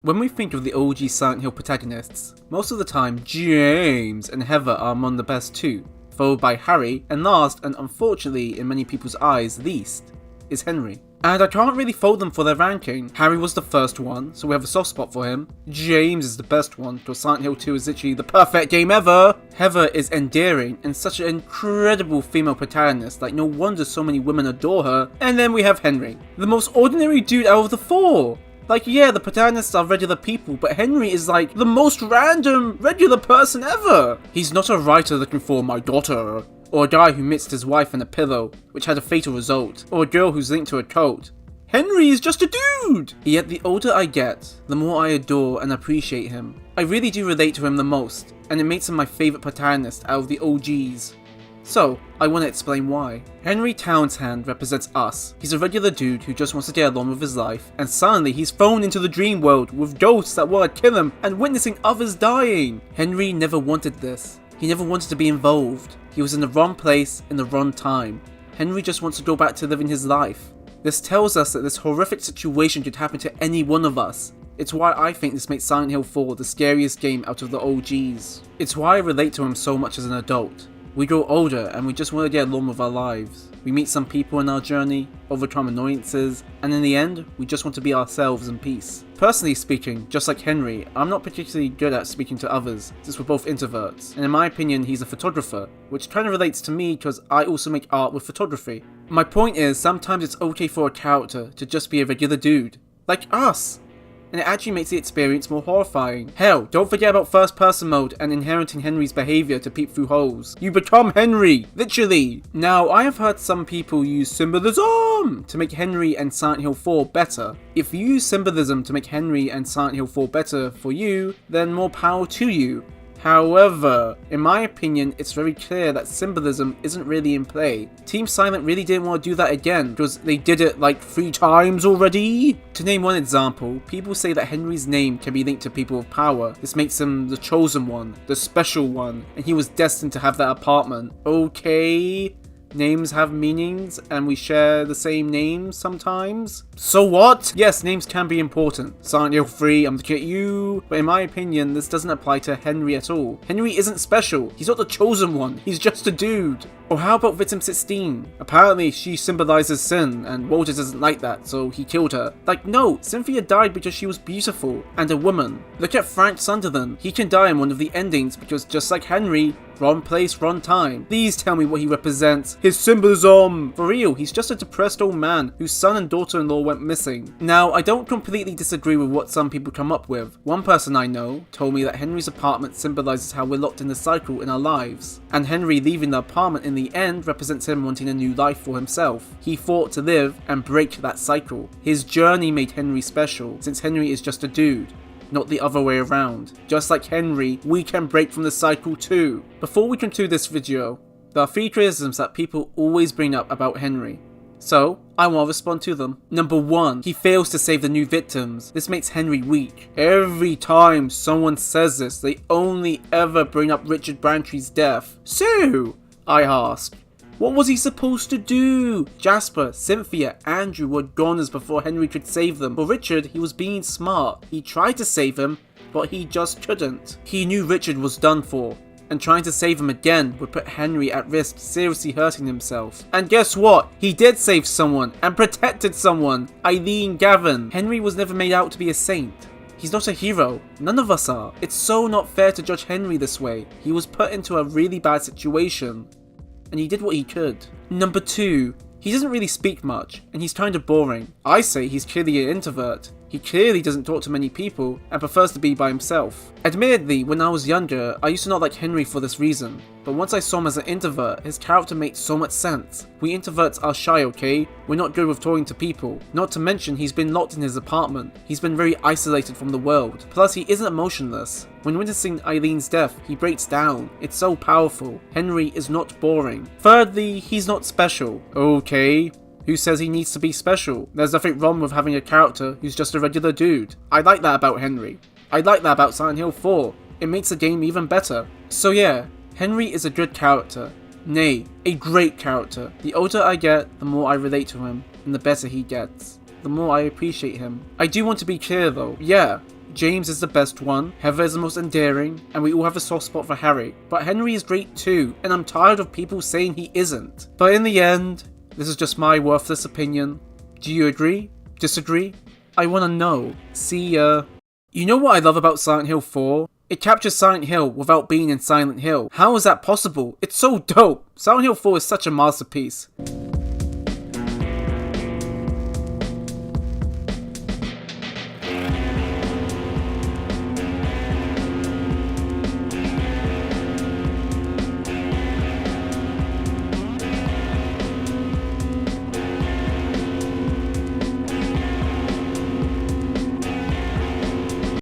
When we think of the OG Silent Hill protagonists, most of the time James and Heather are among the best too, followed by Harry, and last, and unfortunately in many people's eyes least, is Henry. And I can't really fault them for their ranking. Harry was the first one, so we have a soft spot for him. James is the best one, because Silent Hill 2 is literally the perfect game ever! Heather is endearing and such an incredible female protagonist, like no wonder so many women adore her. And then we have Henry, the most ordinary dude out of the four! Like, yeah, the protagonists are regular people, but Henry is like the most random, regular person ever! He's not a writer looking for my daughter, or a guy who mixed his wife in a pillow, which had a fatal result, or a girl who's linked to a cult. Henry is just a dude! Yet the older I get, the more I adore and appreciate him. I really do relate to him the most, and it makes him my favourite protagonist out of the OGs. So, I want to explain why. Henry Townshend represents us. He's a regular dude who just wants to get along with his life, and suddenly he's thrown into the dream world with ghosts that want to kill him and witnessing others dying. Henry never wanted this. He never wanted to be involved. He was in the wrong place in the wrong time. Henry just wants to go back to living his life. This tells us that this horrific situation could happen to any one of us. It's why I think this makes Silent Hill 4 the scariest game out of the OGs. It's why I relate to him so much as an adult. We grow older and we just want to get along with our lives. We meet some people in our journey, overcome annoyances, and in the end, we just want to be ourselves in peace. Personally speaking, just like Henry, I'm not particularly good at speaking to others, since we're both introverts, and in my opinion he's a photographer, which kind of relates to me because I also make art with photography. My point is, sometimes it's okay for a character to just be a regular dude, like us! And it actually makes the experience more horrifying. Hell, don't forget about first person mode and inheriting Henry's behaviour to peep through holes. You become Henry! Literally! Now, I have heard some people use Symbolism to make Henry and Silent Hill 4 better. If you use Symbolism to make Henry and Silent Hill 4 better for you, then more power to you. However, in my opinion, it's very clear that Symbolism isn't really in play. Team Silent really didn't want to do that again, because they did it like 3 times already. To name one example, people say that Henry's name can be linked to people with power. This makes him the chosen one, the special one, and he was destined to have that apartment. Okay, names have meanings, and we share the same names sometimes. So what? Yes, names can be important. Silent Hill 3, I'm looking at you. But in my opinion, this doesn't apply to Henry at all. Henry isn't special. He's not the chosen one. He's just a dude. Or how about Victim 16? Apparently she symbolizes sin, and Walter doesn't like that, so he killed her. Like, no, Cynthia died because she was beautiful, and a woman. Look at Frank Sunderland. He can die in one of the endings because just like Henry, wrong place, wrong time. Please tell me what he represents. His symbolism! For real, he's just a depressed old man whose son and daughter-in-law went missing. Now, I don't completely disagree with what some people come up with. One person I know told me that Henry's apartment symbolizes how we're locked in the cycle in our lives, and Henry leaving the apartment in the end represents him wanting a new life for himself. He fought to live and break that cycle. His journey made Henry special, since Henry is just a dude, not the other way around. Just like Henry, we can break from the cycle too. Before we conclude this video, there are 3 criticisms that people always bring up about Henry. So, I want to respond to them. Number 1, he fails to save the new victims. This makes Henry weak. Every time someone says this, they only ever bring up Richard Brantry's death. So, I ask, what was he supposed to do? Jasper, Cynthia, Andrew were goners before Henry could save them. For Richard, he was being smart. He tried to save him, but he just couldn't. He knew Richard was done for, and trying to save him again would put Henry at risk, seriously hurting himself. And guess what? He did save someone, and protected someone. Eileen Gavin. Henry was never made out to be a saint. He's not a hero. None of us are. It's so not fair to judge Henry this way. He was put into a really bad situation, and he did what he could. Number 2, he doesn't really speak much, and he's kind of boring. I say he's clearly an introvert. He clearly doesn't talk to many people, and prefers to be by himself. Admittedly, when I was younger, I used to not like Henry for this reason, but once I saw him as an introvert, his character made so much sense. We introverts are shy, okay? We're not good with talking to people. Not to mention, he's been locked in his apartment. He's been very isolated from the world. Plus, he isn't emotionless. When witnessing Eileen's death, he breaks down. It's so powerful. Henry is not boring. Thirdly, he's not special. Okay. Who says he needs to be special? There's nothing wrong with having a character who's just a regular dude. I like that about Henry. I like that about Silent Hill 4. It makes the game even better. So yeah, Henry is a good character. Nay, a great character. The older I get, the more I relate to him, and the better he gets. the more I appreciate him. I do want to be clear though, yeah, James is the best one, Heather is the most endearing, and we all have a soft spot for Harry. But Henry is great too, and I'm tired of people saying he isn't. But in the end, this is just my worthless opinion. Do you agree? Disagree? I wanna know. See ya. You know what I love about Silent Hill 4? It captures Silent Hill without being in Silent Hill. How is that possible? It's so dope! Silent Hill 4 is such a masterpiece.